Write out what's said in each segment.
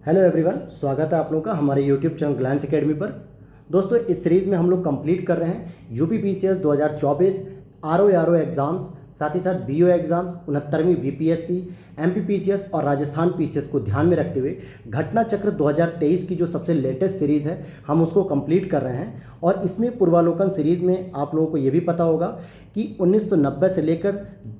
Hello everyone, स्वागत है आप लोगों का हमारे यूट्यूब चैनल ग्लैंस एकेडमी पर। दोस्तों, इस सीरीज़ में हम लोग कंप्लीट कर रहे हैं यूपी पीसीएस 2024 आरओ एग्ज़ाम्स, साथ ही साथ बीओ एग्ज़ाम्स, 69वीं बीपीएससी, एमपी पीसीएस और राजस्थान पीसीएस को ध्यान में रखते हुए घटना चक्र 2023 की जो सबसे लेटेस्ट सीरीज़ है हम उसको कंप्लीट कर रहे हैं। और इसमें पूर्वालोकन सीरीज़ में आप लोगों को ये भी पता होगा कि 1990 से लेकर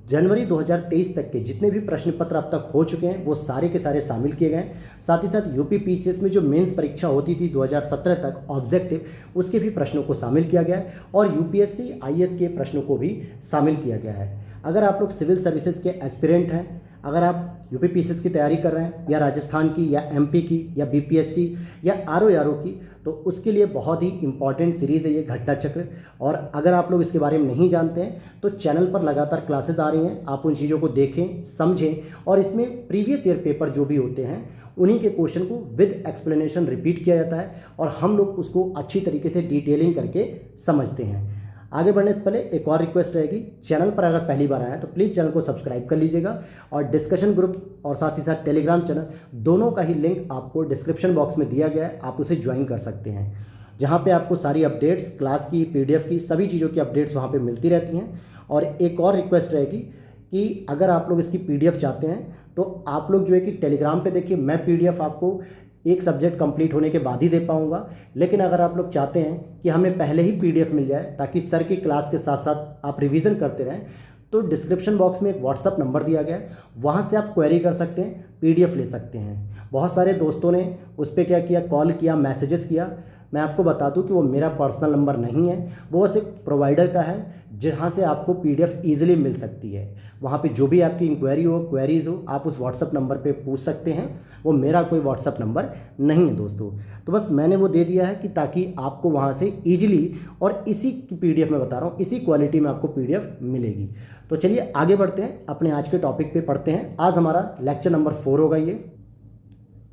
जनवरी 2023 तक के जितने भी प्रश्न पत्र अब तक हो चुके हैं वो सारे के सारे शामिल किए गए हैं। साथ ही साथ यूपी पीसीएस में जो मेंस परीक्षा होती थी 2017 तक ऑब्जेक्टिव, उसके भी प्रश्नों को शामिल किया गया है और यूपीएससी आईएएस के प्रश्नों को भी शामिल किया गया है। अगर आप लोग सिविल सर्विसेज के एस्पिरेंट हैं, अगर आप यूपी पीसीएस की तैयारी कर रहे हैं या राजस्थान की या एमपी की या बीपीएससी या आरओ की, तो उसके लिए बहुत ही इंपॉर्टेंट सीरीज़ है ये घटना चक्र। और अगर आप लोग इसके बारे में नहीं जानते हैं तो चैनल पर लगातार क्लासेस आ रही हैं, आप उन चीज़ों को देखें, समझें और इसमें प्रीवियस ईयर पेपर जो भी होते हैं उन्हीं के क्वेश्चन को विद एक्सप्लेनेशन रिपीट किया जाता है और हम लोग उसको अच्छी तरीके से डिटेलिंग करके समझते हैं। आगे बढ़ने से पहले एक और रिक्वेस्ट रहेगी, चैनल पर अगर पहली बार आए हैं तो प्लीज़ चैनल को सब्सक्राइब कर लीजिएगा और डिस्कशन ग्रुप और साथ ही साथ टेलीग्राम चैनल, दोनों का ही लिंक आपको डिस्क्रिप्शन बॉक्स में दिया गया है, आप उसे ज्वाइन कर सकते हैं, जहाँ पे आपको सारी अपडेट्स, क्लास की, पीडीएफ की, सभी चीज़ों की अपडेट्स वहाँ पे मिलती रहती हैं। और एक और रिक्वेस्ट रहेगी कि अगर आप लोग इसकी पीडीएफ चाहते हैं तो आप लोग जो है कि टेलीग्राम पे देखिए, मैं पीडीएफ आपको एक सब्जेक्ट कंप्लीट होने के बाद ही दे पाऊंगा। लेकिन अगर आप लोग चाहते हैं कि हमें पहले ही पीडीएफ मिल जाए ताकि सर की क्लास के साथ साथ आप रिवीजन करते रहें, तो डिस्क्रिप्शन बॉक्स में एक व्हाट्सअप नंबर दिया गया है, वहाँ से आप क्वेरी कर सकते हैं, पीडीएफ ले सकते हैं। बहुत सारे दोस्तों ने उस पर क्या किया, कॉल किया, मैसेजेस किया। मैं आपको बता दूं कि वो मेरा पर्सनल नंबर नहीं है, वो बस एक प्रोवाइडर का है जहाँ से आपको पीडीएफ ईजिली मिल सकती है। वहाँ पे जो भी आपकी इंक्वायरी हो, क्वेरीज हो, आप उस व्हाट्सअप नंबर पे पूछ सकते हैं। वो मेरा कोई व्हाट्सअप नंबर नहीं है दोस्तों, तो बस मैंने वो दे दिया है कि ताकि आपको वहाँ से ईजिली और इसी पीडीएफ में बता रहा हूँ, इसी क्वालिटी में आपको पीडीएफ मिलेगी। तो चलिए आगे बढ़ते हैं, अपने आज के टॉपिक पे पढ़ते हैं। आज हमारा लेक्चर नंबर 4 होगा ये,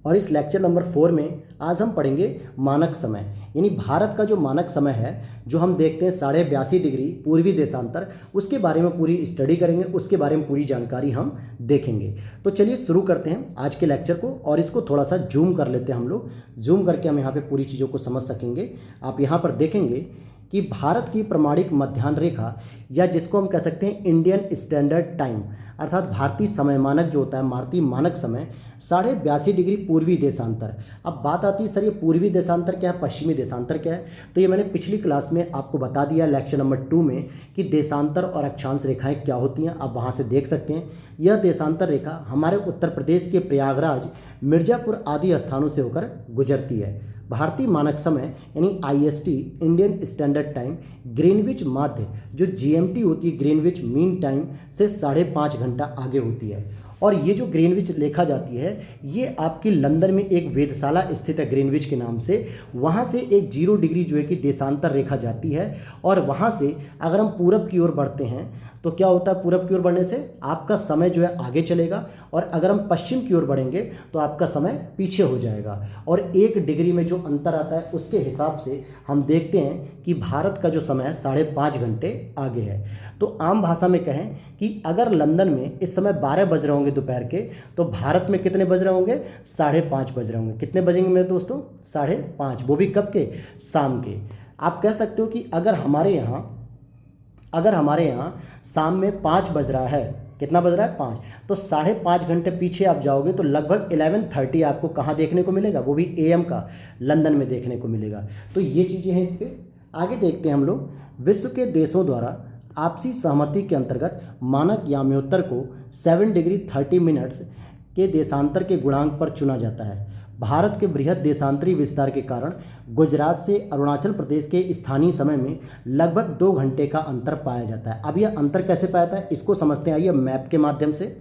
और इस लेक्चर नंबर 4 में आज हम पढ़ेंगे मानक समय, यानी भारत का जो मानक समय है जो हम देखते हैं 82.5 डिग्री पूर्वी देशांतर, उसके बारे में पूरी स्टडी करेंगे, उसके बारे में पूरी जानकारी हम देखेंगे। तो चलिए शुरू करते हैं आज के लेक्चर को और इसको थोड़ा सा जूम कर लेते हैं हम लोग, जूम करके हम यहाँ पे पूरी चीज़ों को समझ सकेंगे। आप यहाँ पर देखेंगे कि भारत की प्रमाणिक मध्याह्न रेखा, या जिसको हम कह सकते हैं इंडियन स्टैंडर्ड टाइम, अर्थात भारतीय समय मानक जो होता है, भारतीय मानक समय 82.5 डिग्री पूर्वी देशांतर। अब बात आती है सर ये पूर्वी देशांतर क्या है, पश्चिमी देशांतर क्या है, तो ये मैंने पिछली क्लास में आपको बता दिया लेक्चर नंबर 2 में कि देशांतर और अक्षांश रेखाएं क्या होती हैं, आप वहाँ से देख सकते हैं। यह देशांतर रेखा हमारे उत्तर प्रदेश के प्रयागराज, मिर्ज़ापुर आदि स्थानों से होकर गुजरती है। भारतीय मानक समय यानी IST, Indian standard time, Greenwich माध्य जो जीएमटी होती है, ग्रीनविच मीन टाइम से 5.5 घंटा आगे होती है। और ये जो ग्रीनविच देखा जाती है ये आपकी लंदन में एक वेधशाला स्थित है ग्रीनविच के नाम से, वहाँ से एक 0 डिग्री जो है कि देशांतर रेखा जाती है। और वहाँ से अगर हम पूरब की ओर बढ़ते हैं तो क्या होता है, पूरब की ओर बढ़ने से आपका समय जो है आगे चलेगा, और अगर हम पश्चिम की ओर बढ़ेंगे तो आपका समय पीछे हो जाएगा। और 1 डिग्री में जो अंतर आता है उसके हिसाब से हम देखते हैं कि भारत का जो समय है 5.5 घंटे आगे है। तो आम भाषा में कहें कि अगर लंदन में इस समय 12 बज रहे होंगे दोपहर के, तो भारत में कितने बज रहे होंगे, 5:30 बज रहे होंगे। कितने बजेंगे मेरे दोस्तों, 5:30, वो भी कब के, शाम के। आप कह सकते हो कि अगर हमारे यहाँ शाम में 5 बज रहा है, कितना बज रहा है, 5, तो 5.5 घंटे पीछे आप जाओगे तो लगभग 11:30 आपको कहाँ देखने को मिलेगा, वो भी एएम का, लंदन में देखने को मिलेगा। तो ये चीज़ें हैं इस पर। आगे देखते हैं हम लोग, विश्व के देशों द्वारा आपसी सहमति के अंतर्गत मानक याम्योत्तर को 7 डिग्री 30 मिनट्स के देशांतर के गुणांक पर चुना जाता है। भारत के बृहद देशांतरी विस्तार के कारण गुजरात से अरुणाचल प्रदेश के स्थानीय समय में लगभग 2 घंटे का अंतर पाया जाता है। अब यह अंतर कैसे पाया जाता है इसको समझते हैं, आइए मैप के माध्यम से।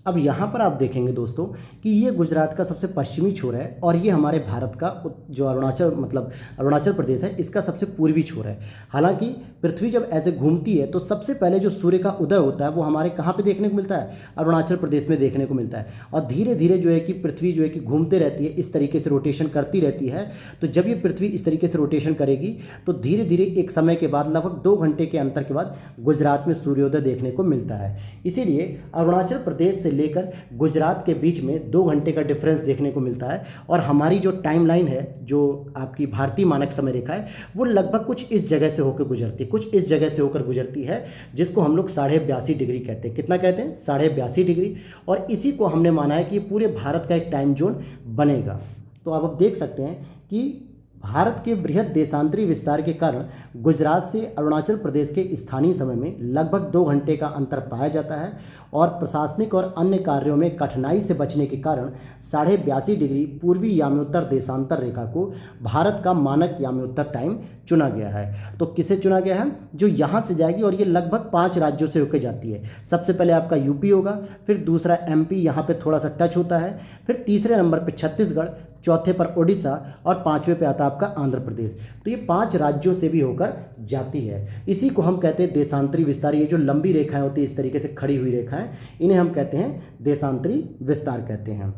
अब यहाँ पर आप देखेंगे दोस्तों कि ये गुजरात का सबसे पश्चिमी छोर है और ये हमारे भारत का जो अरुणाचल प्रदेश है इसका सबसे पूर्वी छोर है। हालांकि पृथ्वी जब ऐसे घूमती है तो सबसे पहले जो सूर्य का उदय होता है वो हमारे कहाँ पे देखने को मिलता है, अरुणाचल प्रदेश में देखने को मिलता है। और धीरे धीरे जो है कि पृथ्वी जो है कि घूमते रहती है, इस तरीके से रोटेशन करती रहती है। तो जब ये पृथ्वी इस तरीके से रोटेशन करेगी तो धीरे धीरे एक समय के बाद, लगभग 2 घंटे के अंतर के बाद गुजरात में सूर्योदय देखने को मिलता है। इसीलिए अरुणाचल प्रदेश से लेकर गुजरात के बीच में 2 घंटे का डिफरेंस देखने को मिलता है। और हमारी जो टाइमलाइन है, जो आपकी भारतीय मानक समय रेखा है, वो लगभग कुछ इस जगह से होकर गुजरती है, कुछ इस जगह से होकर गुजरती है, जिसको हम लोग 82.5 डिग्री कहते हैं। कितना कहते हैं? 82.5 डिग्री। और इसी को हमने माना है कि पूरे भारत का एक टाइम जोन बनेगा। तो अब आप देख सकते हैं कि भारत के बृहद देशांतरी विस्तार के कारण गुजरात से अरुणाचल प्रदेश के स्थानीय समय में लगभग 2 घंटे का अंतर पाया जाता है। और प्रशासनिक और अन्य कार्यों में कठिनाई से बचने के कारण 82.5 डिग्री पूर्वी याम्योत्तर देशांतर रेखा को भारत का मानक याम्योत्तर टाइम चुना गया है। तो किसे चुना गया है? जो यहाँ से जाएगी और ये लगभग 5 राज्यों से होकर जाती है। सबसे पहले आपका यूपी होगा, फिर दूसरा एमपी, यहाँ पे थोड़ा सा टच होता है, फिर तीसरे नंबर पे छत्तीसगढ़, चौथे पर ओडिशा और 5वें पे आता है आपका आंध्र प्रदेश। तो ये 5 राज्यों से भी होकर जाती है। इसी को हम कहते हैं देशांतरी विस्तार। ये जो लंबी रेखाएं होती है, इस तरीके से खड़ी हुई रेखाएं, इन्हें हम कहते हैं देशांतरी विस्तार कहते हैं।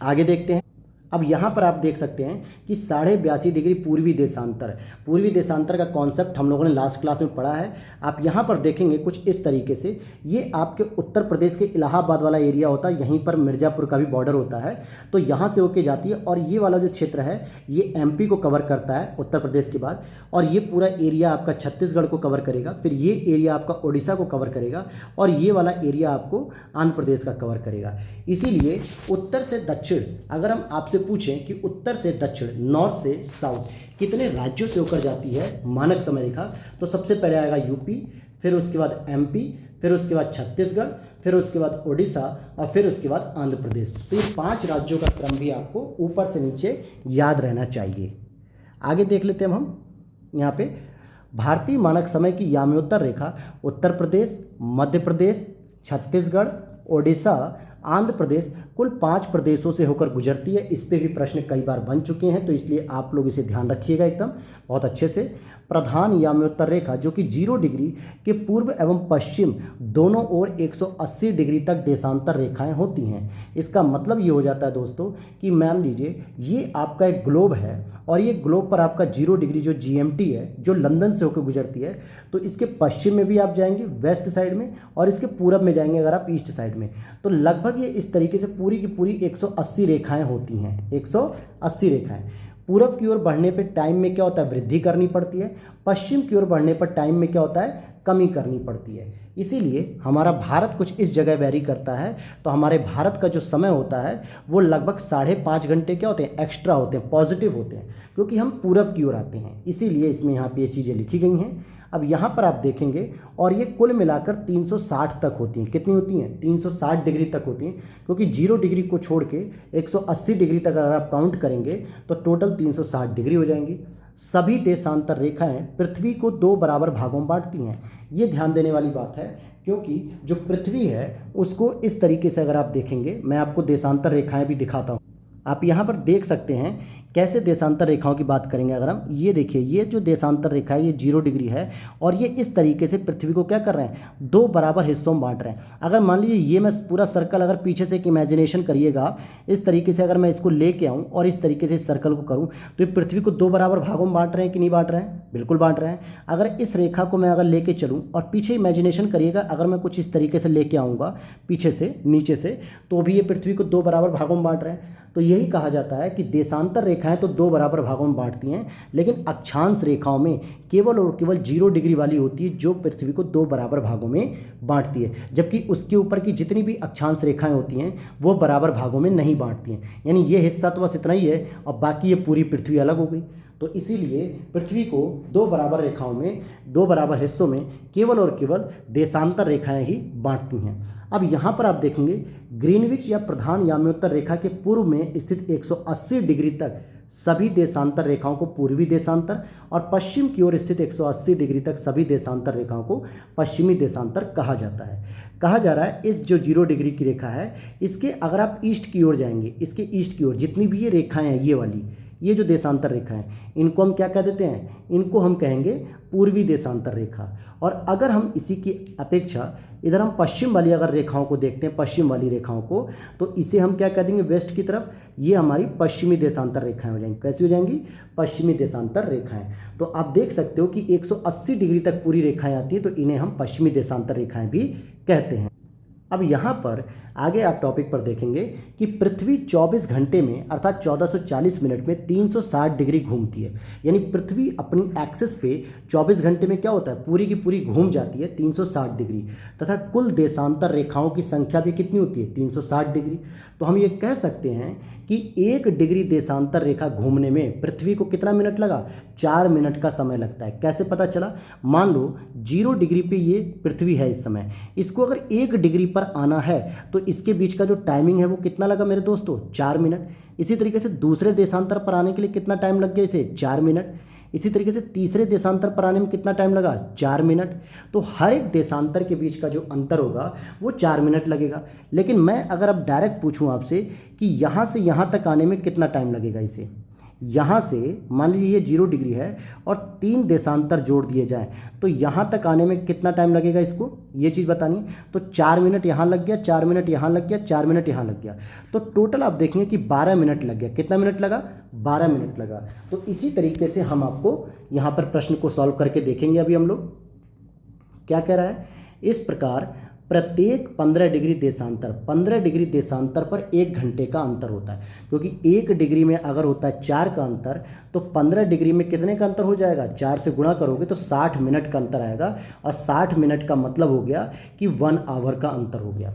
आगे देखते हैं। अब यहाँ पर आप देख सकते हैं कि 82.5 डिग्री पूर्वी देशांतर का कॉन्सेप्ट हम लोगों ने लास्ट क्लास में पढ़ा है। आप यहाँ पर देखेंगे कुछ इस तरीके से, ये आपके उत्तर प्रदेश के इलाहाबाद वाला एरिया होता है, यहीं पर मिर्ज़ापुर का भी बॉर्डर होता है, तो यहाँ से होके जाती है। और ये वाला जो क्षेत्र है ये एमपी को कवर करता है उत्तर प्रदेश के बाद, और ये पूरा एरिया आपका छत्तीसगढ़ को कवर करेगा, फिर ये एरिया आपका ओडिशा को कवर करेगा, और ये वाला एरिया आपको आंध्र प्रदेश का कवर करेगा। इसीलिए उत्तर से दक्षिण, अगर हम आपसे पूछें कि उत्तर से दक्षिण, नॉर्थ से साउथ कितने राज्यों से होकर जाती है मानक समय रेखा, तो सबसे पहले आएगा यूपी, फिर उसके बाद एमपी, फिर उसके बाद छत्तीसगढ़, फिर उसके बाद ओडिशा और फिर उसके बाद आंध्र प्रदेश। तो ये 5 राज्यों का क्रम भी आपको ऊपर से नीचे याद रहना चाहिए। आगे देख लेते हैं हम यहाँ पे भारतीय मानक समय की याम्योत्तर रेखा उत्तर प्रदेश, मध्य प्रदेश, छत्तीसगढ़, ओडिशा, आंध्र प्रदेश, कुल 5 प्रदेशों से होकर गुजरती है। इस पे भी प्रश्न कई बार बन चुके हैं, तो इसलिए आप लोग इसे ध्यान रखिएगा एकदम बहुत अच्छे से। प्रधान याम्योत्तर रेखा जो कि 0 डिग्री के पूर्व एवं पश्चिम दोनों ओर 180 डिग्री तक देशांतर रेखाएं होती हैं। इसका मतलब ये हो जाता है दोस्तों कि मान लीजिए ये आपका एक ग्लोब है, और ये ग्लोब पर आपका 0 डिग्री जो जीएमटी है, जो लंदन से होकर गुजरती है, तो इसके पश्चिम में भी आप जाएंगे वेस्ट साइड में, और इसके पूरब में जाएंगे अगर आप ईस्ट साइड में, तो लगभग ये इस तरीके से पूरी की पूरी 180 रेखाएं होती हैं। 180 रेखाएं। पूरब की ओर बढ़ने पर टाइम में क्या होता है? वृद्धि करनी पड़ती है। पश्चिम की ओर बढ़ने पर टाइम में क्या होता है? कमी करनी पड़ती है। इसीलिए हमारा भारत कुछ इस जगह वेरी करता है। तो हमारे भारत का जो समय होता है वो लगभग 5.5 घंटे क्या होते हैं? एक्स्ट्रा होते हैं, पॉजिटिव होते हैं, क्योंकि हम पूरब की ओर आते हैं। इसीलिए इसमें यहाँ पे ये चीज़ें लिखी गई हैं। अब यहाँ पर आप देखेंगे, और ये कुल मिलाकर 360 तक होती हैं। कितनी होती हैं? 360 डिग्री तक होती हैं, क्योंकि 0 डिग्री को छोड़ के 180 डिग्री तक अगर आप काउंट करेंगे तो टोटल 360 डिग्री हो जाएंगी। सभी देशांतर रेखाएं पृथ्वी को 2 बराबर भागों में बांटती हैं। ये ध्यान देने वाली बात है, क्योंकि जो पृथ्वी है उसको इस तरीके से अगर आप देखेंगे, मैं आपको देशांतर रेखाएं भी दिखाता हूँ। आप यहाँ पर देख सकते हैं कैसे देशांतर रेखाओं की बात करेंगे। अगर हम ये देखिए, ये जो देशांतर रेखा है ये 0 डिग्री है, और ये इस तरीके से पृथ्वी को क्या कर रहे हैं? 2 बराबर हिस्सों में बांट रहे हैं। अगर मान लीजिए ये मैं पूरा सर्कल, अगर पीछे से एक इमेजिनेशन करिएगा, इस तरीके से अगर मैं इसको लेके आऊँ और इस तरीके से इस सर्कल को करूँ, तो ये पृथ्वी को 2 बराबर भागों में बांट रहे हैं कि नहीं बांट रहे हैं? बिल्कुल बांट रहे हैं। अगर इस रेखा को मैं अगर लेके चलूँ और पीछे इमेजिनेशन करिएगा, अगर मैं कुछ इस तरीके से लेके आऊँगा पीछे से नीचे से, तो भी ये पृथ्वी को 2 बराबर भागों में बांट रहे हैं। तो यही कहा जाता है कि देशांतर रेखाएं तो 2 बराबर भागों में बांटती हैं, लेकिन अक्षांश रेखाओं में केवल और केवल 0 डिग्री वाली होती है, जो पृथ्वी को 2 बराबर भागों में बांटती है, जबकि उसके ऊपर की जितनी भी अक्षांश रेखाएं होती हैं वो बराबर भागों में नहीं बांटती हैं। यानी ये हिस्सा तो बस इतना ही है, और बाकी ये पूरी पृथ्वी अलग हो गई। तो इसीलिए पृथ्वी को 2 बराबर रेखाओं में, 2 बराबर हिस्सों में केवल और केवल देशांतर रेखाएं ही बांटती हैं। अब यहाँ पर आप देखेंगे ग्रीनविच या प्रधान याम्योत्तर रेखा के पूर्व में स्थित 180 डिग्री तक सभी देशांतर रेखाओं को पूर्वी देशांतर, और पश्चिम की ओर स्थित 180 डिग्री तक सभी देशांतर रेखाओं को पश्चिमी देशांतर कहा जाता है। कहा जा रहा है इस जो 0 डिग्री की रेखा है, इसके अगर आप ईस्ट की ओर जाएंगे, इसके ईस्ट की ओर जितनी भी ये रेखाएं हैं, ये वाली, ये जो देशांतर रेखा है, इनको हम क्या कह देते हैं? इनको हम कहेंगे पूर्वी देशांतर रेखा। और अगर हम इसी की अपेक्षा इधर हम पश्चिम वाली अगर रेखाओं को देखते हैं, पश्चिम वाली रेखाओं को, तो इसे हम क्या कह देंगे? वेस्ट की तरफ। ये हमारी पश्चिमी देशांतर रेखाएं हो जाएंगी। कैसी हो जाएंगी? पश्चिमी देशांतर रेखाएं। तो आप देख सकते हो कि 180 डिग्री तक पूरी रेखाएं आती हैं, तो इन्हें हम पश्चिमी देशांतर रेखाएं भी कहते हैं। अब यहाँ पर आगे आप टॉपिक पर देखेंगे कि पृथ्वी 24 घंटे में अर्थात 1440 मिनट में 360 डिग्री घूमती है। यानी पृथ्वी अपनी एक्सिस पे 24 घंटे में क्या होता है, पूरी की पूरी घूम जाती है 360 डिग्री, तथा कुल देशांतर रेखाओं की संख्या भी कितनी होती है, 360 डिग्री। तो हम ये कह सकते हैं कि 1 डिग्री देशांतर रेखा घूमने में पृथ्वी को कितना मिनट लगा, 4 मिनट का समय लगता है। कैसे पता चला, मान लो 0 डिग्री पे ये पृथ्वी है इस समय, इसको अगर 1 डिग्री पर आना है तो इसके बीच का जो टाइमिंग है वो कितना लगा मेरे दोस्तों, 4 मिनट। इसी तरीके से दूसरे देशांतर पर आने के लिए कितना टाइम लग गया इसे, 4 मिनट। इसी तरीके से तीसरे देशांतर पर आने में कितना टाइम लगा, 4 मिनट। तो हर एक देशांतर के बीच का जो अंतर होगा वो 4 मिनट लगेगा। लेकिन मैं अगर अब डायरेक्ट पूछूं आपसे कि यहाँ से यहाँ तक आने में कितना टाइम लगेगा इसे, यहाँ से मान लीजिए ये 0 डिग्री है और 3 देशांतर जोड़ दिए जाएं तो यहाँ तक आने में कितना टाइम लगेगा, इसको ये चीज़ बतानी। तो 4 मिनट यहाँ लग गया, 4 मिनट यहाँ लग गया, 4 मिनट यहाँ लग गया, तो टोटल आप देखेंगे कि 12 मिनट लग गया। कितना मिनट लगा, 12 मिनट लगा। तो इसी तरीके से हम आपको यहाँ पर प्रश्न को सॉल्व करके देखेंगे। अभी हम लोग क्या कह रहा है, इस प्रकार प्रत्येक 15 डिग्री देशांतर, 15 डिग्री देशांतर पर 1 घंटे का अंतर होता है। क्योंकि 1 डिग्री में अगर होता है 4 का अंतर तो 15 डिग्री में कितने का अंतर हो जाएगा, 4 से गुणा करोगे तो 60 मिनट का अंतर आएगा। और 60 मिनट का मतलब हो गया कि 1 आवर का अंतर हो गया।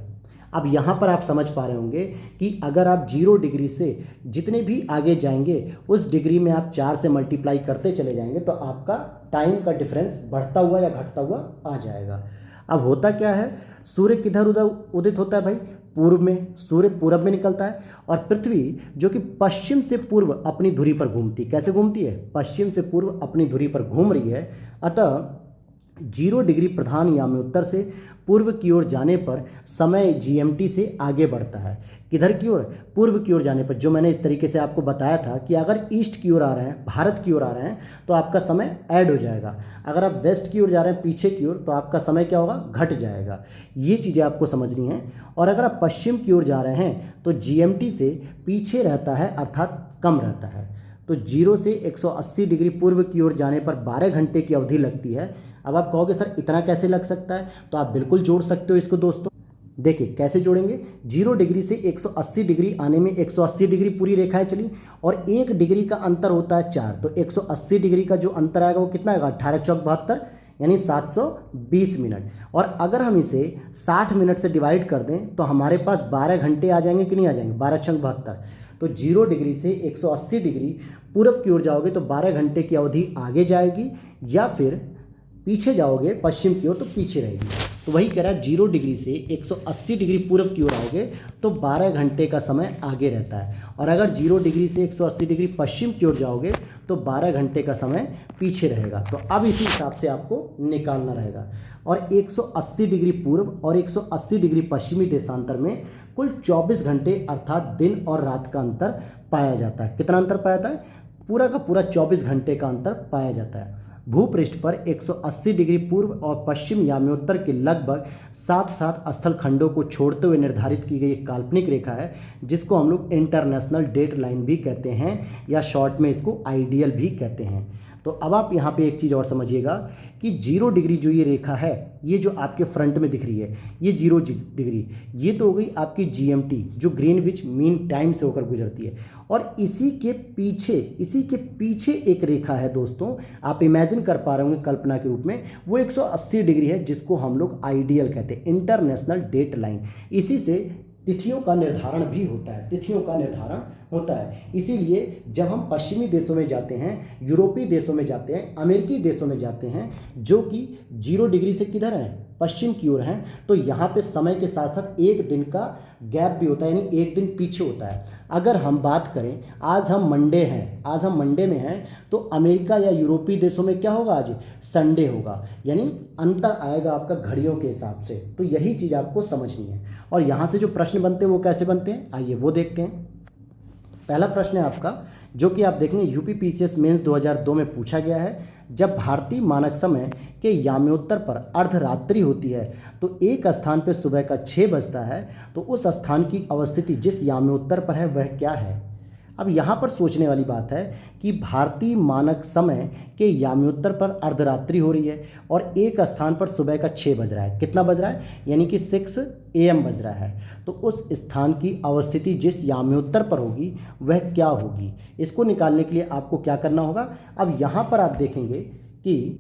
अब यहाँ पर आप समझ पा रहे होंगे कि अगर आप 0 डिग्री से जितने भी आगे जाएंगे उस डिग्री में आप 4 से मल्टीप्लाई करते चले जाएंगे तो आपका टाइम का डिफरेंस बढ़ता हुआ या घटता हुआ आ जाएगा। अब होता क्या है, सूर्य किधर उधर उदित होता है भाई, पूर्व में, सूर्य पूरब में निकलता है और पृथ्वी जो कि पश्चिम से पूर्व अपनी धुरी पर घूमती है। कैसे घूमती है, पश्चिम से पूर्व अपनी धुरी पर घूम रही है। अतः 0 डिग्री प्रधान यामी उत्तर से पूर्व की ओर जाने पर समय GMT से आगे बढ़ता है। किधर की ओर, पूर्व की ओर जाने पर। जो मैंने इस तरीके से आपको बताया था कि अगर ईस्ट की ओर आ रहे हैं, भारत की ओर आ रहे हैं तो आपका समय ऐड हो जाएगा। अगर आप वेस्ट की ओर जा रहे हैं, पीछे की ओर, तो आपका समय क्या होगा, घट जाएगा। ये चीज़ें आपको समझनी है। और अगर आप पश्चिम की ओर जा रहे हैं तो GMT से पीछे रहता है अर्थात कम रहता है। तो 0 से 180 डिग्री पूर्व की ओर जाने पर 12 घंटे की अवधि लगती है। अब आप कहोगे सर इतना कैसे लग सकता है, तो आप बिल्कुल जोड़ सकते हो इसको दोस्तों। देखिए कैसे जोड़ेंगे, 0 डिग्री से 180 डिग्री आने में 180 डिग्री पूरी रेखाएं चली और 1 डिग्री का अंतर होता है 4, तो 180 डिग्री का जो अंतर आएगा वो कितना आएगा, 18 चौक 72 यानी 720 मिनट। और अगर हम इसे 60 मिनट से डिवाइड कर दें तो हमारे पास 12 घंटे आ जाएंगे कि नहीं आ जाएंगे, 12 चौक 72। तो 0 डिग्री से 180 डिग्री पूर्व की ओर जाओगे तो 12 घंटे की अवधि आगे जाएगी, या फिर पीछे जाओगे पश्चिम की ओर तो पीछे रहेगी। तो वही कह रहा है 0 डिग्री से 180 डिग्री पूर्व की ओर आओगे तो 12 घंटे का समय आगे रहता है, और अगर 0 डिग्री से 180 डिग्री पश्चिम की ओर जाओगे तो 12 घंटे का समय पीछे रहेगा। तो अब इसी हिसाब से आपको निकालना रहेगा। और 180 डिग्री पूर्व और 180 डिग्री पश्चिमी देशांतर में कुल 24 घंटे अर्थात दिन और रात का अंतर पाया जाता है। कितना अंतर पाया जाता है, पूरा का पूरा 24 घंटे का अंतर पाया जाता है। भूपृष्ठ पर 180 डिग्री पूर्व और पश्चिम याम्योत्तर के लगभग 7 स्थल खंडों को छोड़ते हुए निर्धारित की गई एक काल्पनिक रेखा है जिसको हम लोग इंटरनेशनल डेट लाइन भी कहते हैं, या शॉर्ट में इसको आइडियल भी कहते हैं। तो अब आप यहाँ पे एक चीज़ और समझिएगा कि 0 डिग्री जो ये रेखा है, ये जो आपके फ्रंट में दिख रही है, ये 0 डिग्री, ये तो हो गई आपकी GMT जो ग्रीनविच मीन टाइम से होकर गुजरती है। और इसी के पीछे एक रेखा है दोस्तों, आप इमेजिन कर पा रहे होंगे कल्पना के रूप में, वो 180 डिग्री है जिसको हम लोग आइडियल कहते हैं, इंटरनेशनल डेट लाइन। इसी से तिथियों का निर्धारण भी होता है, तिथियों का निर्धारण होता है। इसीलिए जब हम पश्चिमी देशों में जाते हैं, यूरोपीय देशों में जाते हैं, अमेरिकी देशों में जाते हैं जो कि 0 डिग्री से किधर हैं, पश्चिम की ओर हैं, तो यहाँ पे समय के साथ साथ एक दिन का गैप भी होता है, यानी एक दिन पीछे होता है। अगर हम बात करें, आज हम मंडे में हैं, तो अमेरिका या यूरोपीय देशों में क्या होगा, आज संडे होगा, यानी अंतर आएगा आपका घड़ियों के हिसाब से। तो यही चीज़ आपको समझनी है। और यहाँ से जो प्रश्न बनते हैं वो कैसे बनते हैं, आइए वो देखते हैं। पहला प्रश्न है आपका, जो कि आप देखेंगे UPPCS मेंस 2002 में पूछा गया है। जब भारतीय मानक समय के याम्योत्तर पर अर्धरात्रि होती है तो एक स्थान पर सुबह का 6 बजता है, तो उस स्थान की अवस्थिति जिस याम्योत्तर पर है वह क्या है। अब यहाँ पर सोचने वाली बात है कि भारतीय मानक समय के याम्योत्तर पर अर्धरात्रि हो रही है और एक स्थान पर सुबह का 6 बज रहा है। कितना बज रहा है? यानी कि 6 AM बज रहा है। तो उस स्थान की अवस्थिति जिस याम्योत्तर पर होगी वह क्या होगी, इसको निकालने के लिए आपको क्या करना होगा। अब यहाँ पर आप देखेंगे कि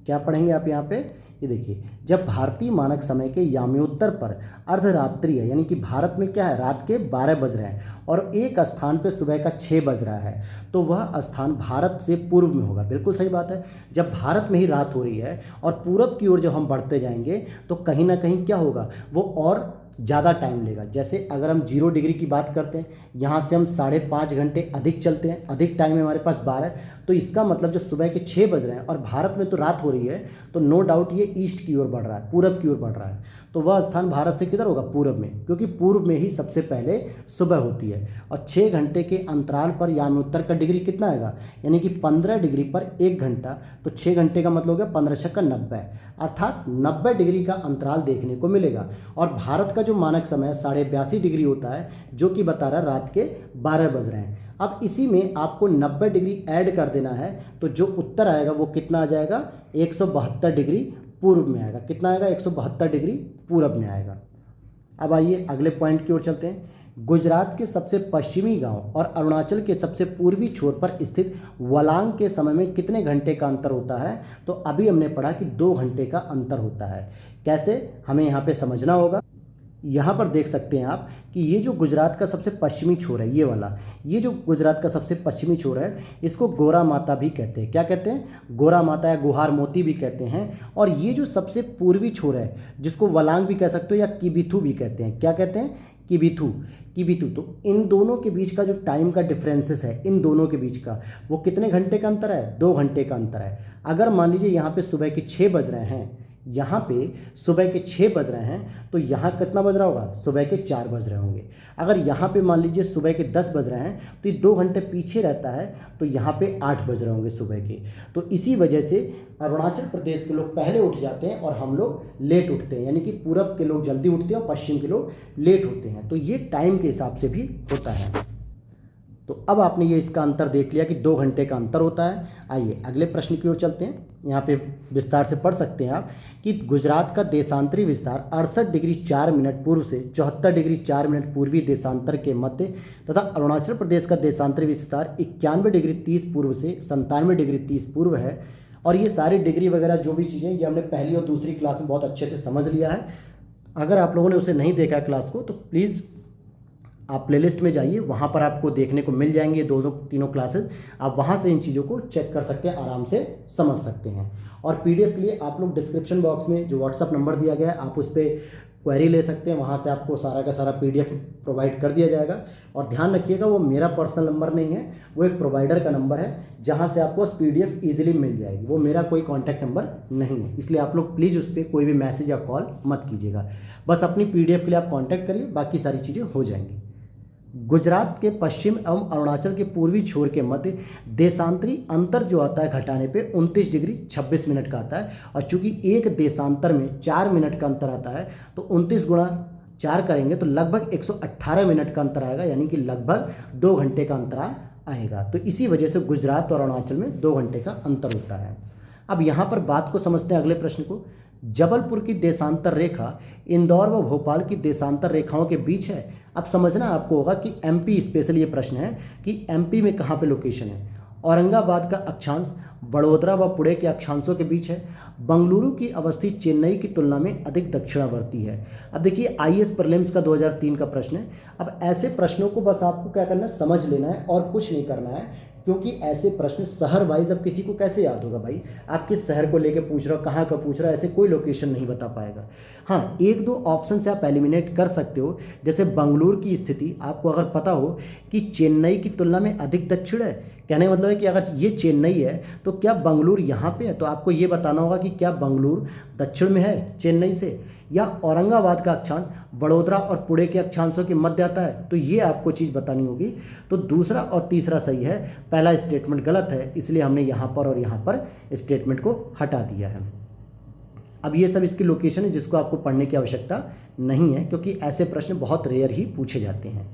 क्या पढ़ेंगे आप यहाँ पे, ये देखिए, जब भारतीय मानक समय के याम्योत्तर पर अर्धरात्रि है, यानी कि भारत में क्या है, रात के 12 बज रहे हैं और एक स्थान पे सुबह का 6 बज रहा है, तो वह स्थान भारत से पूर्व में होगा। बिल्कुल सही बात है। जब भारत में ही रात हो रही है और पूरब की ओर जब हम बढ़ते जाएंगे तो कहीं ना कहीं क्या होगा, वो और ज़्यादा टाइम लेगा। जैसे अगर हम 0 डिग्री की बात करते हैं, यहाँ से हम 5.5 घंटे अधिक चलते हैं, अधिक टाइम है हमारे पास 12, तो इसका मतलब जो सुबह के 6 बज रहे हैं और भारत में तो रात हो रही है, तो नो डाउट ये ईस्ट की ओर बढ़ रहा है, पूरब की ओर बढ़ रहा है। तो वह स्थान भारत से किधर होगा? पूरब में, क्योंकि पूर्व में ही सबसे पहले सुबह होती है। और 6 घंटे के अंतराल पर याम्योत्तर का डिग्री कितना आएगा, यानी कि 15 डिग्री पर 1 घंटा, तो 6 घंटे का मतलब हो गया 15 × 90, अर्थात 90 डिग्री का अंतराल देखने को मिलेगा। और भारत का जो मानक समय 82.5 डिग्री होता है, जो कि बता रहा है रात के 12 बज रहे हैं। अब इसी में आपको 90 डिग्री ऐड कर देना है, तो जो उत्तर आएगा वो कितना आ जाएगा? 172 डिग्री पूर्व में आएगा। कितना आएगा? 172 डिग्री पूर्व में आएगा। अब आइए अगले पॉइंट की ओर चलते हैं। गुजरात के सबसे पश्चिमी गांव और अरुणाचल के सबसे पूर्वी छोर पर स्थित वलांग के समय में कितने घंटे का अंतर होता है? तो अभी हमने पढ़ा कि 2 घंटे का अंतर होता है। कैसे, हमें यहाँ पे समझना होगा। यहाँ पर देख सकते हैं आप कि ये जो गुजरात का सबसे पश्चिमी छोर है, ये वाला, ये जो गुजरात का सबसे पश्चिमी छोर है, इसको गोरा माता भी कहते हैं। क्या कहते हैं? गोरा माता या गुहार मोती भी कहते हैं। और ये जो सबसे पूर्वी छोर है, जिसको वलांग भी कह सकते हो या किबिथु भी कहते हैं। क्या कहते हैं? किबिथु। तो इन दोनों के बीच का जो टाइम का डिफरेंसेस है, इन दोनों के बीच का, वो कितने घंटे का अंतर है? 2 घंटे का अंतर है। अगर मान लीजिए यहाँ पे सुबह के 6 बज रहे हैं, यहाँ पे सुबह के 6 बज रहे हैं, तो यहाँ कितना बज रहा होगा? सुबह के 4 बज रहे होंगे। अगर यहाँ पे मान लीजिए सुबह के 10 बज रहे हैं, तो ये 2 घंटे पीछे रहता है, तो यहाँ पे 8 बज रहे होंगे सुबह के। तो इसी वजह से अरुणाचल प्रदेश के लोग पहले उठ जाते हैं और हम लोग लेट उठते हैं, यानी कि पूरब के लोग जल्दी उठते हैं और पश्चिम के लोग लेट होते हैं। तो ये टाइम के हिसाब से भी होता है। तो अब आपने ये इसका अंतर देख लिया कि 2 घंटे का अंतर होता है। आइए अगले प्रश्न की ओर चलते हैं। यहाँ पे विस्तार से पढ़ सकते हैं आप कि गुजरात का देशांतरी विस्तार 68 डिग्री 4 मिनट पूर्व से 74 डिग्री 4 मिनट पूर्वी देशांतर के मध्य तथा अरुणाचल प्रदेश का देशांतरी विस्तार 91 डिग्री 30 पूर्व से 97 डिग्री 30 पूर्व है। और ये सारी डिग्री वगैरह जो भी चीज़ें, ये हमने पहली और दूसरी क्लास में बहुत अच्छे से समझ लिया है। अगर आप लोगों ने उसे नहीं देखा क्लास को, तो प्लीज़ आप प्लेलिस्ट में जाइए, वहाँ पर आपको देखने को मिल जाएंगे दोनों तीनों क्लासेस। आप वहाँ से इन चीज़ों को चेक कर सकते हैं, आराम से समझ सकते हैं। और पीडीएफ के लिए आप लोग डिस्क्रिप्शन बॉक्स में जो व्हाट्सअप नंबर दिया गया है, आप उस पर क्वेरी ले सकते हैं, वहाँ से आपको सारा का सारा पीडीएफ प्रोवाइड कर दिया जाएगा। और ध्यान रखिएगा, वो मेरा पर्सनल नंबर नहीं है, वो एक प्रोवाइडर का नंबर है, जहाँ से आपको पीडीएफ ईजिली मिल जाएगी। वो मेरा कोई कॉन्टैक्ट नंबर नहीं है, इसलिए आप लोग प्लीज़ उस पर कोई भी मैसेज या कॉल मत कीजिएगा। बस अपनी पीडीएफ के लिए आप कॉन्टैक्ट करिए, बाकी सारी चीज़ें हो जाएंगी। गुजरात के पश्चिम एवं अरुणाचल के पूर्वी छोर के मध्य देशांतरी अंतर जो आता है घटाने पे 29 डिग्री 26 मिनट का आता है। और चूंकि एक देशांतर में 4 मिनट का अंतर आता है, तो 29 गुणा 4 करेंगे तो लगभग 118 मिनट का अंतर आएगा, यानी कि लगभग 2 घंटे का अंतराल आएगा। तो इसी वजह से गुजरात और अरुणाचल में 2 घंटे का अंतर होता है। अब यहाँ पर बात को समझते हैं अगले प्रश्न को। जबलपुर की देशांतर रेखा इंदौर व भोपाल की देशांतर रेखाओं के बीच है। अब समझना आपको होगा कि एमपी स्पेशली ये प्रश्न है कि एमपी में कहाँ पे लोकेशन है। औरंगाबाद का अक्षांश बड़ोदरा व पुणे के अक्षांशों के बीच है। बंगलुरु की अवस्थी चेन्नई की तुलना में अधिक दक्षिणावर्ती है। अब देखिए आईएएस प्रीलिम्स का 2003 का प्रश्न है। अब ऐसे प्रश्नों को बस आपको क्या करना है, समझ लेना है और कुछ नहीं करना है, क्योंकि ऐसे प्रश्न शहर वाइज अब किसी को कैसे याद होगा भाई। आप किस शहर को लेके पूछ रहे हो, कहाँ का पूछ रहे हो, ऐसे कोई लोकेशन नहीं बता पाएगा। हाँ, 1-2 ऑप्शन से आप एलिमिनेट कर सकते हो। जैसे बंगलुरु की स्थिति आपको अगर पता हो कि चेन्नई की तुलना में अधिक दक्षिण है, कहने का मतलब है कि अगर ये चेन्नई है तो क्या बंगलुरु यहाँ पे है, तो आपको ये बताना होगा कि क्या बंगलुरु दक्षिण में है चेन्नई से, या औरंगाबाद का अक्षांश बड़ोदरा और पुणे के अक्षांशों के मध्य आता है, तो ये आपको चीज़ बतानी होगी। तो दूसरा और तीसरा सही है, पहला स्टेटमेंट गलत है, इसलिए हमने यहाँ पर और यहाँ पर स्टेटमेंट को हटा दिया है। अब ये सब इसकी लोकेशन है जिसको आपको पढ़ने की आवश्यकता नहीं है, क्योंकि ऐसे प्रश्न बहुत रेयर ही पूछे जाते हैं।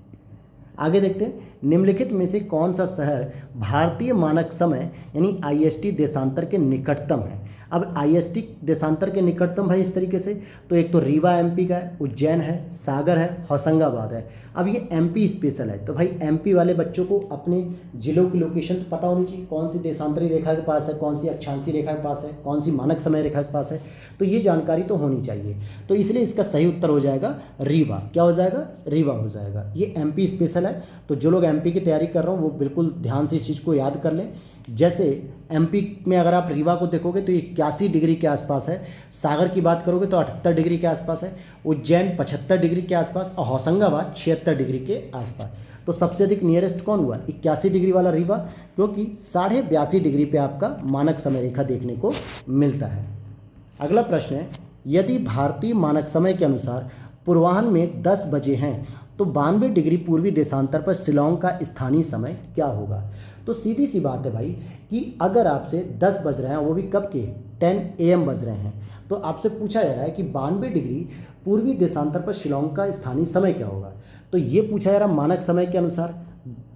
आगे देखते हैं, निम्नलिखित में से कौन सा शहर भारतीय मानक समय यानी आईएसटी देशांतर के निकटतम है। अब आईएसटी देशांतर के निकटतम है इस तरीके से, तो एक तो रीवा एमपी का है, उज्जैन है, सागर है, होशंगाबाद है। अब ये एमपी स्पेशल है, तो भाई एमपी वाले बच्चों को अपने जिलों की लोकेशन तो पता होनी चाहिए, कौन सी देशांतरी रेखा के पास है, कौन सी अक्षांशीय रेखा के पास है, कौन सी मानक समय रेखा के पास है, तो ये जानकारी तो होनी चाहिए। तो इसलिए इसका सही उत्तर हो जाएगा रीवा। क्या हो जाएगा? रीवा हो जाएगा। ये एमपी स्पेशल है, तो जो लोग एमपी की तैयारी कर रहे हो वो बिल्कुल ध्यान से इस चीज़ को याद कर लें। जैसे एमपी में अगर आप रीवा को देखोगे तो 81 डिग्री के आसपास है, सागर की बात करोगे तो 78 डिग्री के आसपास है, उज्जैन 75 डिग्री के आसपास और होशंगाबाद 76 डिग्री के आसपास। तो सबसे अधिक नियरेस्ट कौन हुआ? 81 डिग्री वाला रीवा, क्योंकि 82.5 डिग्री पे आपका मानक समय रेखा देखने को मिलता है। अगला प्रश्न है, यदि भारतीय मानक समय के अनुसार पूर्वाह्न में 10 बजे हैं तो 92 डिग्री पूर्वी देशांतर पर शिलांग का स्थानीय समय क्या होगा? तो सीधी सी बात है भाई कि अगर आपसे 10 बज रहे हैं, वो भी कब के 10 AM बज रहे हैं, तो आपसे पूछा जा रहा है कि 92 डिग्री पूर्वी देशांतर पर शिलांग का स्थानीय समय क्या होगा। तो ये पूछा जा रहा है मानक समय के अनुसार।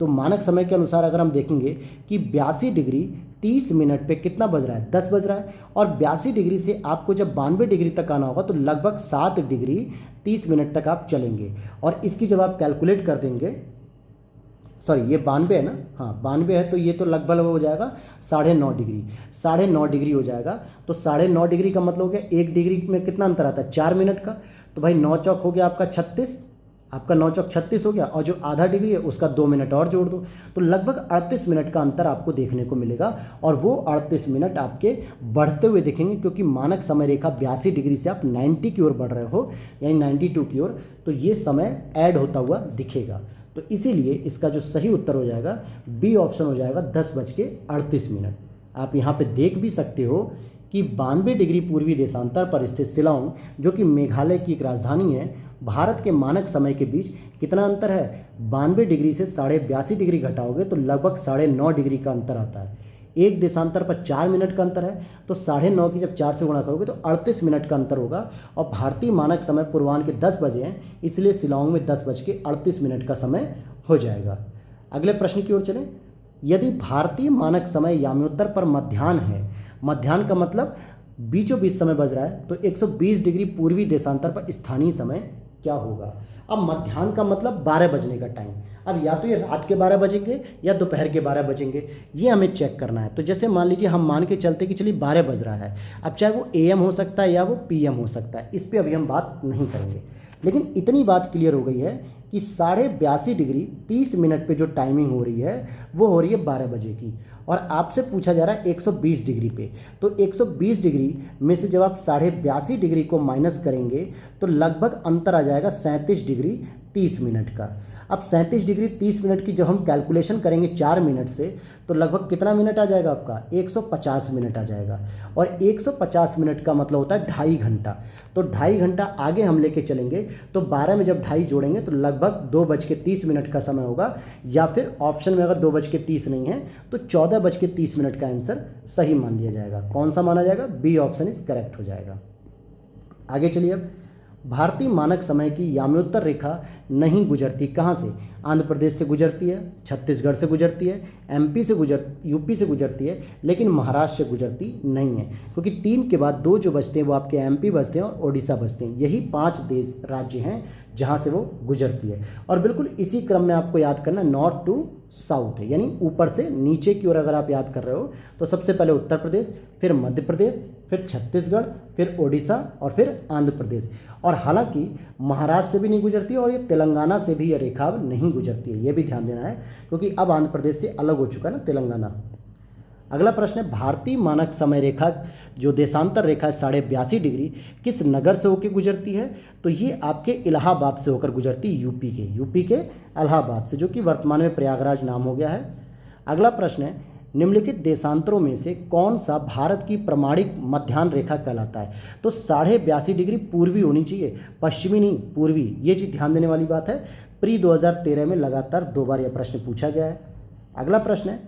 तो मानक समय के अनुसार अगर हम देखेंगे कि 82 डिग्री 30 मिनट पे कितना बज रहा है? 10 बज रहा है। और 82 डिग्री से आपको जब 92 डिग्री तक आना होगा तो लगभग 7 डिग्री 30 मिनट तक आप चलेंगे। और इसकी जब आप कैलकुलेट कर देंगे, सॉरी ये 92 है ना, हाँ 92 है, तो ये तो लगभग हो जाएगा 9.5 डिग्री, 9.5 डिग्री हो जाएगा। तो 9.5 डिग्री का मतलब हो गया 1 डिग्री में कितना अंतर आता है? 4 मिनट का। तो भाई 9 चौक हो गया आपका 36, आपका 9 चौक 36 हो गया, और जो आधा डिग्री है उसका 2 मिनट और जोड़ दो, तो लगभग 38 मिनट का अंतर आपको देखने को मिलेगा। और वो 38 मिनट आपके बढ़ते हुए दिखेंगे, क्योंकि मानक समय रेखा 82 डिग्री से आप 90 की ओर बढ़ रहे हो, यानी 92 की ओर, तो ये समय ऐड होता हुआ दिखेगा। तो इसीलिए इसका जो सही उत्तर हो जाएगा बी ऑप्शन हो जाएगा 10:38। आप यहाँ पे देख भी सकते हो कि 92 डिग्री पूर्वी देशांतर पर स्थित शिलांग, जो कि मेघालय की एक राजधानी है, भारत के मानक समय के बीच कितना अंतर है? 92 डिग्री से 82.5 डिग्री घटाओगे तो लगभग 9.5 डिग्री का अंतर आता है। एक देशांतर पर 4 मिनट का अंतर है, तो 9.5 की जब 4 से गुणा करोगे तो 38 मिनट का अंतर होगा। और भारतीय मानक समय पूर्वाह्न के 10 बजे हैं, इसलिए शिलांग में 10:38 का समय हो जाएगा। अगले प्रश्न की ओर चलें। यदि भारतीय मानक समय याम्योत्तर पर मध्याह्न है, मध्याह्न का मतलब बीचों बीच समय बज रहा है, तो 120 डिग्री पूर्वी देशांतर पर स्थानीय समय क्या होगा? अब मध्याह्न का मतलब 12 बजने का टाइम। अब या तो ये रात के 12 बजेंगे या दोपहर के 12 बजेंगे, ये हमें चेक करना है। तो जैसे मान लीजिए हम मान के चलते कि चलिए 12 बज रहा है, अब चाहे वो AM हो सकता है या वो PM हो सकता है, इस पर अभी हम बात नहीं करेंगे। लेकिन इतनी बात क्लियर हो गई है कि 82.5 डिग्री 30 मिनट पे जो टाइमिंग हो रही है वो हो रही है 12 बजे की, और आपसे पूछा जा रहा है 120 डिग्री पे। तो 120 डिग्री में से जब आप 82.5 डिग्री को माइनस करेंगे तो लगभग अंतर आ जाएगा 37 डिग्री 30 मिनट का। अब 37 डिग्री 30 मिनट की जब हम कैलकुलेशन करेंगे 4 मिनट से, तो लगभग कितना मिनट आ जाएगा आपका? 150 मिनट आ जाएगा। और 150 मिनट का मतलब होता है 2.5 घंटा। तो 2.5 घंटा आगे हम लेके चलेंगे, तो 12 में जब 2.5 जोड़ेंगे तो लगभग 2:30 का समय होगा, या फिर ऑप्शन में अगर 2:30 नहीं है तो 14:30 का आंसर सही मान लिया जाएगा। कौन सा माना जाएगा? बी ऑप्शन इज करेक्ट हो जाएगा। आगे चलिए। अब भारतीय मानक समय की याम्योत्तर रेखा नहीं गुजरती कहाँ से? आंध्र प्रदेश से गुजरती है, छत्तीसगढ़ से गुजरती है, यूपी से गुजरती है, लेकिन महाराष्ट्र से गुजरती नहीं है, क्योंकि 3 के बाद 2 जो बचते हैं वो आपके MP बचते हैं और ओडिशा बचते हैं। यही 5 देश राज्य हैं जहाँ से वो गुजरती है। और बिल्कुल इसी क्रम में आपको याद करना नॉर्थ टू साउथ है, यानी ऊपर से नीचे की ओर अगर आप याद कर रहे हो तो सबसे पहले उत्तर प्रदेश, फिर मध्य प्रदेश, फिर छत्तीसगढ़, फिर ओडिशा और फिर आंध्र प्रदेश। और हालांकि महाराष्ट्र से भी नहीं गुजरती और ये तेलंगाना से भी ये रेखा अब नहीं गुजरती है, ये भी ध्यान देना है, क्योंकि अब आंध्र प्रदेश से अलग हो चुका है ना तेलंगाना। अगला प्रश्न है, भारतीय मानक समय रेखा जो देशांतर रेखा है 82.5 डिग्री किस नगर से होकर गुजरती है? तो ये आपके इलाहाबाद से होकर गुजरती है, यूपी के इलाहाबाद से, जो कि वर्तमान में प्रयागराज नाम हो गया है। अगला प्रश्न है, निम्नलिखित देशांतरों में से कौन सा भारत की प्रमाणिक मध्याह्न रेखा कहलाता है? तो 82.5 डिग्री पूर्वी होनी चाहिए, पश्चिमी नहीं, पूर्वी। ये चीज़ ध्यान देने वाली बात है। प्री 2013 में लगातार 2 बार यह प्रश्न पूछा गया है। अगला प्रश्न है,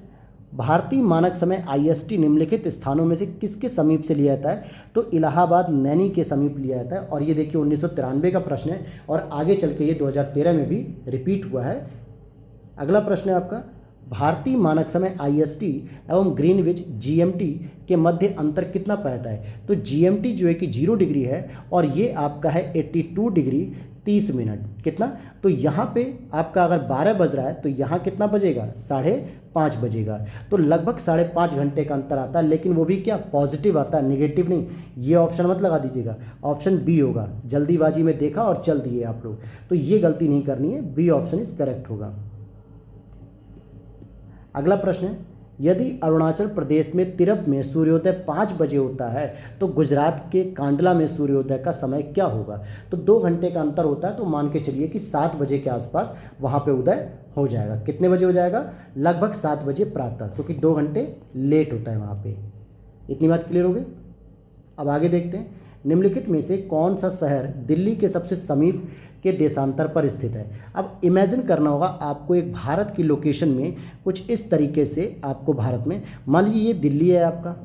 भारतीय मानक समय IST निम्नलिखित स्थानों में से किसके समीप से लिया जाता है? तो इलाहाबाद नैनी के समीप लिया जाता है। और ये देखिए 1993 का प्रश्न है और आगे चल के ये 2013 में भी रिपीट हुआ है। अगला प्रश्न है आपका, भारतीय मानक समय IST एवं ग्रीनविच GMT के मध्य अंतर कितना पाता है? तो GMT जो है कि 0 डिग्री है और ये आपका है 82 डिग्री 30 मिनट। कितना? तो यहाँ पे आपका अगर 12 बज रहा है तो यहाँ कितना बजेगा? 5:30 बजेगा। तो लगभग 5.5 घंटे का अंतर आता है, लेकिन वो भी क्या पॉजिटिव आता है, निगेटिव नहीं। ये ऑप्शन मत लगा दीजिएगा, ऑप्शन बी होगा। जल्दीबाजी में देखा और चल दिए आप लोग, तो ये गलती नहीं करनी है, बी ऑप्शन इज करेक्ट होगा। अगला प्रश्न है, यदि अरुणाचल प्रदेश में तिरप में सूर्योदय 5 बजे होता है तो गुजरात के कांडला में सूर्योदय का समय क्या होगा? तो 2 घंटे का अंतर होता है, तो मान के चलिए कि 7 बजे के आसपास वहाँ पे उदय हो जाएगा। कितने बजे हो जाएगा? लगभग 7 बजे प्रातः, क्योंकि 2 घंटे लेट होता है वहाँ पे। इतनी बात क्लियर हो गई? अब आगे देखते हैं, निम्नलिखित में से कौन सा शहर दिल्ली के सबसे समीप के देशांतर पर स्थित है? अब इमेजिन करना होगा आपको, एक भारत की लोकेशन में कुछ इस तरीके से आपको भारत में, मान लीजिए ये दिल्ली है आपका,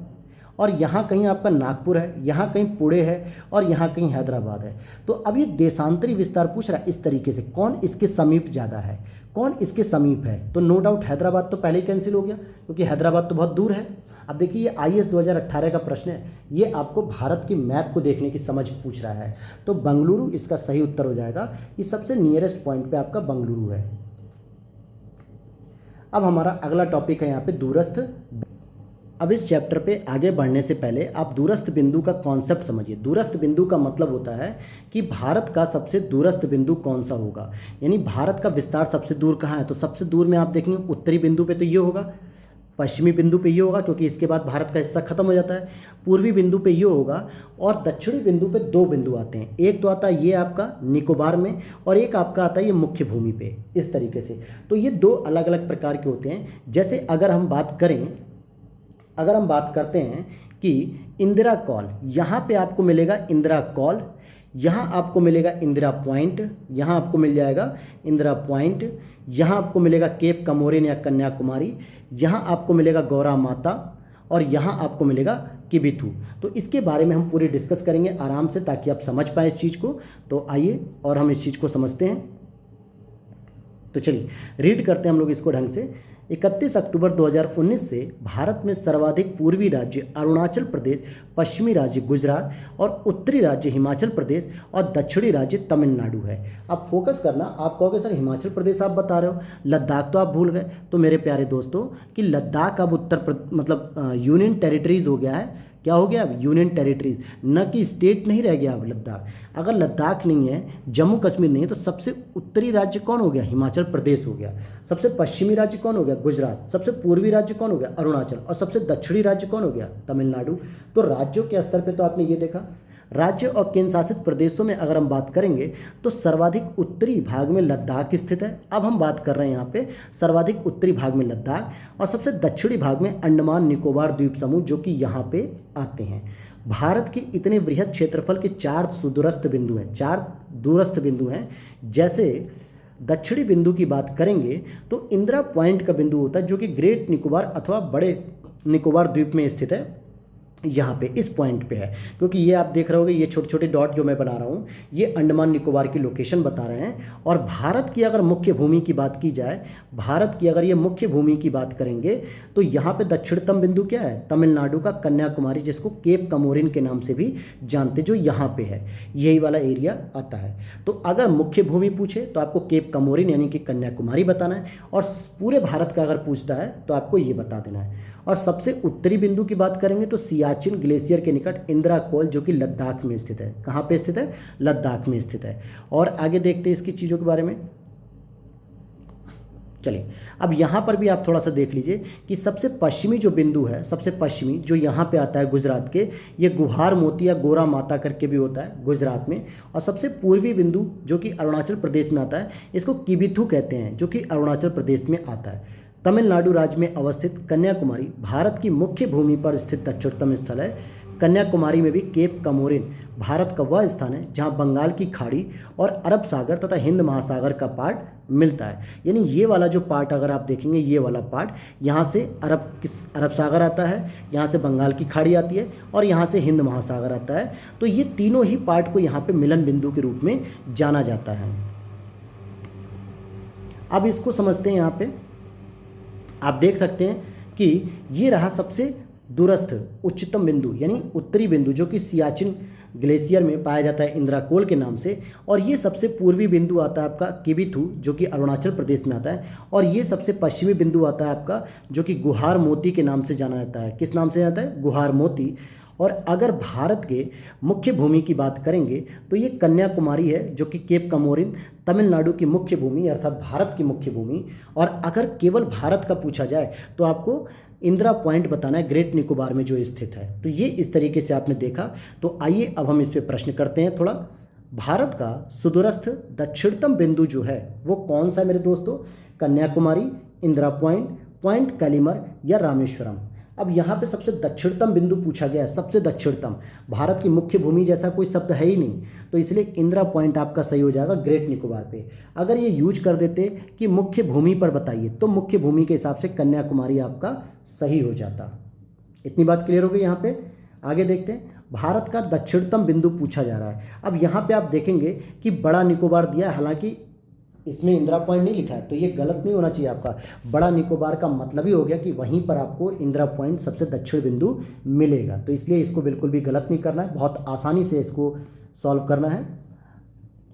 और यहाँ कहीं आपका नागपुर है, यहाँ कहीं पुणे है, और यहाँ कहीं हैदराबाद है। तो अब ये देशांतरी विस्तार पूछ रहा है इस तरीके से, कौन इसके समीप ज़्यादा है, कौन इसके समीप है? तो नो डाउट हैदराबाद तो पहले ही कैंसिल हो गया, क्योंकि हैदराबाद तो बहुत दूर है। अब देखिए ये IAS 2018 का प्रश्न है, ये आपको भारत की मैप को देखने की समझ पूछ रहा है। तो बंगलुरु इसका सही उत्तर हो जाएगा, ये सबसे नियरेस्ट पॉइंट पे आपका बंगलुरु है। अब हमारा अगला टॉपिक है यहाँ पे दूरस्थ। अब इस चैप्टर पे आगे बढ़ने से पहले आप दूरस्थ बिंदु का कॉन्सेप्ट समझिए। दूरस्थ बिंदु का मतलब होता है कि भारत का सबसे दूरस्थ बिंदु कौन सा होगा, यानी भारत का विस्तार सबसे दूर कहाँ है। तो सबसे दूर में आप देखेंगे उत्तरी बिंदु पे तो ये होगा, पश्चिमी बिंदु पे ये होगा, क्योंकि इसके बाद भारत का हिस्सा खत्म हो जाता है। पूर्वी बिंदु पे ये होगा, और दक्षिणी बिंदु पे 2 बिंदु आते हैं। एक तो आता है ये आपका निकोबार में, और एक आपका आता है ये मुख्य भूमि पे, इस तरीके से। तो ये 2 अलग अलग प्रकार के होते हैं। जैसे अगर हम बात करते हैं कि इंदिरा कॉल, यहाँ पे आपको मिलेगा इंदिरा कॉल, यहाँ आपको मिलेगा इंदिरा पॉइंट, यहाँ आपको मिल जाएगा इंदिरा पॉइंट, यहाँ आपको मिलेगा केप कमोरिन या कन्याकुमारी, यहाँ आपको मिलेगा गौरा माता, और यहाँ आपको मिलेगा किबिथू। तो इसके बारे में हम पूरी डिस्कस करेंगे आराम से, ताकि आप समझ पाएँ इस चीज़ को। तो आइए और हम इस चीज़ को समझते हैं। तो चलिए रीड करते हैं हम लोग इसको ढंग से। 31 अक्टूबर 2019 से भारत में सर्वाधिक पूर्वी राज्य अरुणाचल प्रदेश, पश्चिमी राज्य गुजरात और उत्तरी राज्य हिमाचल प्रदेश और दक्षिणी राज्य तमिलनाडु है। अब फोकस करना, आप कहोगे सर हिमाचल प्रदेश आप बता रहे हो, लद्दाख तो आप भूल गए। तो मेरे प्यारे दोस्तों कि लद्दाख अब यूनियन टेरिटरीज हो गया है। क्या हो गया अब? यूनियन टेरिटरीज, न कि स्टेट नहीं रह गया अब लद्दाख। अगर लद्दाख नहीं है, जम्मू कश्मीर नहीं है, तो सबसे उत्तरी राज्य कौन हो गया? हिमाचल प्रदेश हो गया। सबसे पश्चिमी राज्य कौन हो गया? गुजरात। सबसे पूर्वी राज्य कौन हो गया? अरुणाचल। और सबसे दक्षिणी राज्य कौन हो गया? तमिलनाडु। तो राज्यों के स्तर पे तो आपने ये देखा। राज्य और केंद्र शासित प्रदेशों में अगर हम बात करेंगे तो सर्वाधिक उत्तरी भाग में लद्दाख स्थित है। अब हम बात कर रहे हैं यहाँ पे सर्वाधिक उत्तरी भाग में लद्दाख, और सबसे दक्षिणी भाग में अंडमान निकोबार द्वीप समूह, जो कि यहाँ पे आते हैं। भारत के इतने बृहद क्षेत्रफल के 4 दूरस्थ बिंदु हैं, 4 दूरस्थ बिंदु हैं। जैसे दक्षिणी बिंदु की बात करेंगे तो इंदिरा पॉइंट का बिंदु होता है, जो कि ग्रेट निकोबार अथवा बड़े निकोबार द्वीप में स्थित है, यहाँ पे इस पॉइंट पे है। क्योंकि ये आप देख रहे होगे, ये छोटे छोटे डॉट जो मैं बना रहा हूँ, ये अंडमान निकोबार की लोकेशन बता रहे हैं। और भारत की अगर मुख्य भूमि की बात की जाए, भारत की अगर ये मुख्य भूमि की बात करेंगे तो यहाँ पे दक्षिणतम बिंदु क्या है? तमिलनाडु का कन्याकुमारी, जिसको केप कमोरिन के नाम से भी जानते, जो यहाँ पे है, यही वाला एरिया आता है। तो अगर मुख्य भूमि पूछे तो आपको केप कमोरिन यानी कि कन्याकुमारी बताना है, और पूरे भारत का अगर पूछता है तो आपको ये बता देना है। और सबसे उत्तरी बिंदु की बात करेंगे तो सियाचिन ग्लेशियर के निकट इंदिरा कॉल, जो कि लद्दाख में स्थित है। कहाँ पे स्थित है? लद्दाख में स्थित है। और आगे देखते हैं इसकी चीज़ों के बारे में। चलिए अब यहाँ पर भी आप थोड़ा सा देख लीजिए कि सबसे पश्चिमी जो बिंदु है, सबसे पश्चिमी जो यहाँ पे आता है गुजरात के, ये गुहार मोती या गोरा माता करके भी होता है गुजरात में। और सबसे पूर्वी बिंदु जो कि अरुणाचल प्रदेश में आता है, इसको किबिथू कहते हैं, जो कि अरुणाचल प्रदेश में आता है। तमिलनाडु राज्य में अवस्थित कन्याकुमारी भारत की मुख्य भूमि पर स्थित दक्षिणतम स्थल है। कन्याकुमारी में भी केप कमोरिन भारत का वह स्थान है जहां बंगाल की खाड़ी और अरब सागर तथा हिंद महासागर का पार्ट मिलता है। यानी ये वाला जो पार्ट अगर आप देखेंगे, ये वाला पार्ट, यहाँ से अरब सागर आता है, यहाँ से बंगाल की खाड़ी आती है, और यहाँ से हिंद महासागर आता है। तो ये तीनों ही पार्ट को यहाँ पे मिलन बिंदु के रूप में जाना जाता है। अब इसको समझते हैं। यहाँ पे आप देख सकते हैं कि ये रहा सबसे दूरस्थ उच्चतम बिंदु यानी उत्तरी बिंदु, जो कि सियाचिन ग्लेशियर में पाया जाता है इंद्राकोल के नाम से। और ये सबसे पूर्वी बिंदु आता है आपका किबिथु, जो कि अरुणाचल प्रदेश में आता है। और ये सबसे पश्चिमी बिंदु आता है आपका, जो कि गुहार मोती के नाम से जाना जाता है। किस नाम से जाता है? गुहार मोती। और अगर भारत के मुख्य भूमि की बात करेंगे तो ये कन्याकुमारी है, जो कि केप कमोरिन तमिलनाडु की मुख्य भूमि अर्थात भारत की मुख्य भूमि। और अगर केवल भारत का पूछा जाए तो आपको इंदिरा पॉइंट बताना है, ग्रेट निकोबार में जो स्थित है। तो ये इस तरीके से आपने देखा। तो आइए अब हम इस पे प्रश्न करते हैं थोड़ा। भारत का सुदूरस्थ दक्षिणतम बिंदु जो है वो कौन सा है मेरे दोस्तों? कन्याकुमारी, इंदिरा पॉइंट, पॉइंट कैलिमर या रामेश्वरम। अब यहाँ पे सबसे दक्षिणतम बिंदु पूछा गया है, सबसे दक्षिणतम। भारत की मुख्य भूमि जैसा कोई शब्द है ही नहीं, तो इसलिए इंदिरा पॉइंट आपका सही हो जाएगा ग्रेट निकोबार पे। अगर ये यूज कर देते कि मुख्य भूमि पर बताइए, तो मुख्य भूमि के हिसाब से कन्याकुमारी आपका सही हो जाता। इतनी बात क्लियर हो गई यहाँ पे। आगे देखते हैं। भारत का दक्षिणतम बिंदु पूछा जा रहा है। अब यहाँ पे आप देखेंगे कि बड़ा निकोबार दिया है, हालांकि इसमें इंदिरा पॉइंट नहीं लिखा है, तो ये गलत नहीं होना चाहिए आपका। बड़ा निकोबार का मतलब ही हो गया कि वहीं पर आपको इंदिरा पॉइंट सबसे दक्षिण बिंदु मिलेगा। तो इसलिए इसको बिल्कुल भी गलत नहीं करना है, बहुत आसानी से इसको सॉल्व करना है।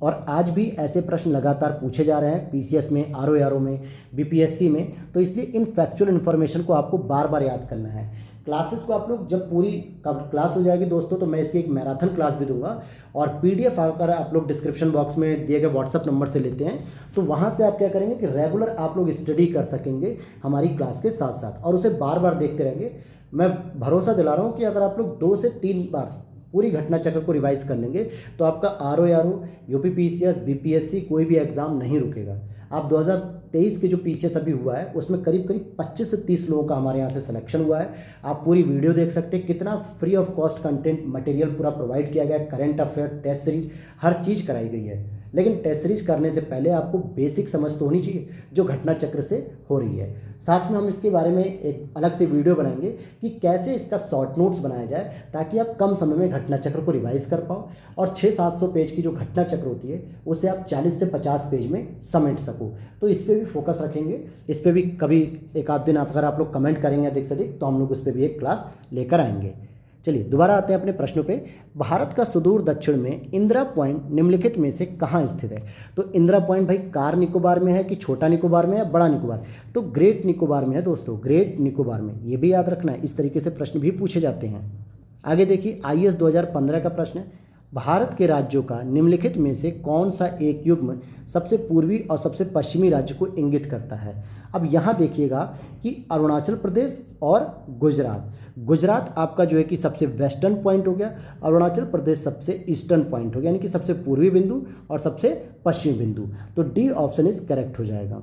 और आज भी ऐसे प्रश्न लगातार पूछे जा रहे हैं पीसीएस में, आरओ में, बीपीएससी में। तो इसलिए इन फैक्चुअल इन्फॉर्मेशन को आपको बार बार याद करना है। क्लासेस को आप लोग जब पूरी क्लास हो जाएगी दोस्तों, तो मैं इसकी एक मैराथन क्लास भी दूंगा। और पीडीएफ अगर आप लोग डिस्क्रिप्शन बॉक्स में दिए गए व्हाट्सअप नंबर से लेते हैं, तो वहाँ से आप क्या करेंगे कि रेगुलर आप लोग स्टडी कर सकेंगे हमारी क्लास के साथ साथ, और उसे बार बार देखते रहेंगे। मैं भरोसा दिला रहा हूँ कि अगर आप लोग 2 से 3 बार पूरी घटना चक्र को रिवाइज कर लेंगे, तो आपका आरओ, यूपीपीसीएस, बीपीएससी कोई भी एग्जाम नहीं रुकेगा। आप 2023 के जो पीसीएस अभी हुआ है उसमें करीब 25 से 30 लोगों का हमारे यहाँ से सिलेक्शन हुआ है। आप पूरी वीडियो देख सकते हैं, कितना free of cost content material पूरा प्रोवाइड किया गया है। करंट अफेयर, टेस्ट सीरीज, हर चीज़ कराई गई है। लेकिन टेस्ट सीरीज करने से पहले आपको बेसिक समझ तो होनी चाहिए जो घटना चक्र से हो रही है। साथ में हम इसके बारे में एक अलग से वीडियो बनाएंगे कि कैसे इसका शॉर्ट नोट्स बनाया जाए, ताकि आप कम समय में घटना चक्र को रिवाइज कर पाओ और 600-700 पेज की जो घटना चक्र होती है उसे आप 40 से 50 पेज में समेट सको। तो इस पर भी फोकस रखेंगे। इस पर भी कभी एक आध दिन अगर आप लोग कमेंट करेंगे अधिक से अधिक, तो हम लोग उस पर भी एक क्लास लेकर आएंगे। चलिए दोबारा आते हैं अपने प्रश्नों पे। भारत का सुदूर दक्षिण में इंदिरा पॉइंट निम्नलिखित में से कहाँ स्थित है? तो इंदिरा पॉइंट भाई कार निकोबार में है कि छोटा निकोबार में है, बड़ा निकोबार? तो ग्रेट निकोबार में है दोस्तों, ग्रेट निकोबार में। ये भी याद रखना है, इस तरीके से प्रश्न भी पूछे जाते हैं। आगे देखिए, आईएएस 2015 का प्रश्न है। भारत के राज्यों का निम्नलिखित में से कौन सा एक युग्म सबसे पूर्वी और सबसे पश्चिमी राज्य को इंगित करता है? अब यहाँ देखिएगा कि अरुणाचल प्रदेश और गुजरात। गुजरात आपका जो है कि सबसे वेस्टर्न पॉइंट हो गया, अरुणाचल प्रदेश सबसे ईस्टर्न पॉइंट हो गया, यानी कि सबसे पूर्वी बिंदु और सबसे पश्चिमी बिंदु। तो डी ऑप्शन इज करेक्ट हो जाएगा।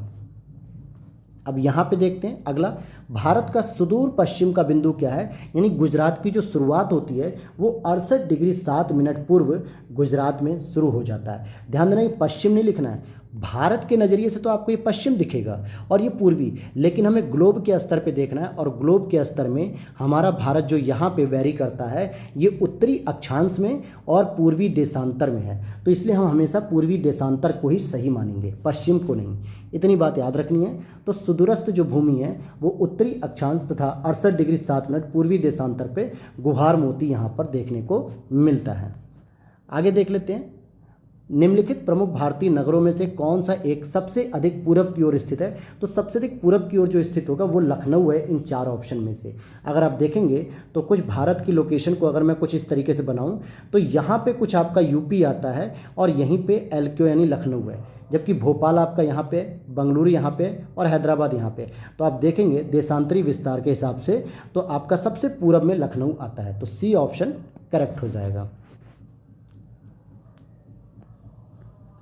अब यहाँ पे देखते हैं अगला, भारत का सुदूर पश्चिम का बिंदु क्या है? यानी गुजरात की जो शुरुआत होती है वो 68 डिग्री 7 मिनट पूर्व गुजरात में शुरू हो जाता है। ध्यान देना, ये पश्चिम नहीं लिखना है। भारत के नज़रिए से तो आपको ये पश्चिम दिखेगा और ये पूर्वी, लेकिन हमें ग्लोब के स्तर पे देखना है। और ग्लोब के स्तर में हमारा भारत जो यहाँ पे वेरी करता है, ये उत्तरी अक्षांश में और पूर्वी देशांतर में है। तो इसलिए हम हमेशा पूर्वी देशांतर को ही सही मानेंगे, पश्चिम को नहीं। इतनी बात याद रखनी है। तो सुदूरस्थ जो भूमि है वो उत्तरी अक्षांश तथा 68 डिग्री 7 मिनट पूर्वी देशांतर पे गुहार मोती यहाँ पर देखने को मिलता है। आगे देख लेते हैं, निम्नलिखित प्रमुख भारतीय नगरों में से कौन सा एक सबसे अधिक पूरब की ओर स्थित है? तो सबसे अधिक पूरब की ओर जो स्थित होगा वो लखनऊ है इन 4 ऑप्शन में से। अगर आप देखेंगे तो कुछ भारत की लोकेशन को अगर मैं कुछ इस तरीके से बनाऊं, तो यहाँ पे कुछ आपका यूपी आता है और यहीं पे एलक्यू यानी लखनऊ है, जबकि भोपाल आपका यहाँ पे, बंगलुरु यहाँ पे और हैदराबाद यहाँ पे। तो आप देखेंगे देशांतरी विस्तार के हिसाब से तो आपका सबसे पूरब में लखनऊ आता है। तो सी ऑप्शन करेक्ट हो जाएगा।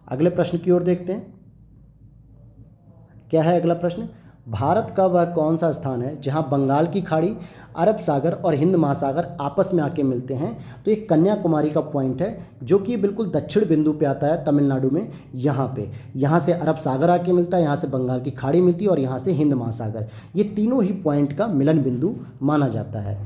अगले प्रश्न की ओर देखते हैं, क्या है अगला प्रश्न? भारत का वह कौन सा स्थान है जहां बंगाल की खाड़ी, अरब सागर और हिंद महासागर आपस में आके मिलते हैं? तो ये कन्याकुमारी का पॉइंट है, जो कि बिल्कुल दक्षिण बिंदु पे आता है तमिलनाडु में। यहाँ से अरब सागर आके मिलता है, यहाँ से बंगाल की खाड़ी मिलती है और यहाँ से हिंद महासागर। ये तीनों ही पॉइंट का मिलन बिंदु माना जाता है।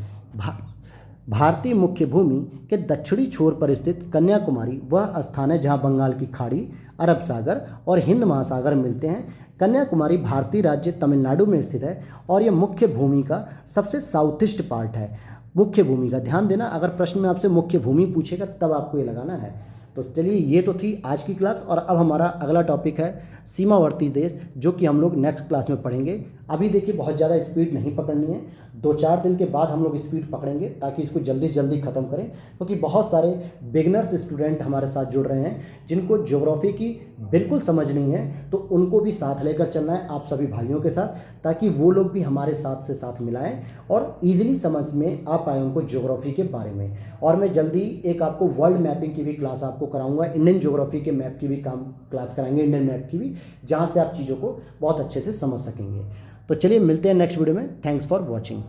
भारतीय मुख्य भूमि के दक्षिणी छोर पर स्थित कन्याकुमारी वह स्थान है जहां बंगाल की खाड़ी, अरब सागर और हिंद महासागर मिलते हैं। कन्याकुमारी भारतीय राज्य तमिलनाडु में स्थित है और यह मुख्य भूमि का सबसे साउथ ईस्ट पार्ट है। मुख्य भूमि का ध्यान देना, अगर प्रश्न में आपसे मुख्य भूमि पूछेगा तब आपको ये लगाना है। तो चलिए, ये तो थी आज की क्लास और अब हमारा अगला टॉपिक है सीमावर्ती देश, जो कि हम लोग नेक्स्ट क्लास में पढ़ेंगे। अभी देखिए बहुत ज़्यादा स्पीड नहीं पकड़नी है, 2-4 दिन के बाद हम लोग स्पीड पकड़ेंगे ताकि इसको जल्दी से जल्दी ख़त्म करें, क्योंकि बहुत सारे बिगनर्स स्टूडेंट हमारे साथ जुड़ रहे हैं जिनको ज्योग्राफी की बिल्कुल समझ नहीं है, तो उनको भी साथ लेकर चलना है आप सभी भाइयों के साथ, ताकि वो लोग भी हमारे साथ से साथ मिलाएं और ईजिली समझ में आ पाए उनको ज्योग्राफी के बारे में। और मैं जल्दी एक आपको वर्ल्ड मैपिंग की भी क्लास आपको कराऊंगा, इंडियन ज्योग्राफी के मैप की भी क्लास कराएंगे, इंडियन मैप की भी, जहाँ से आप चीज़ों को बहुत अच्छे से समझ सकेंगे। तो चलिए मिलते हैं नेक्स्ट वीडियो में। Thanks for watching.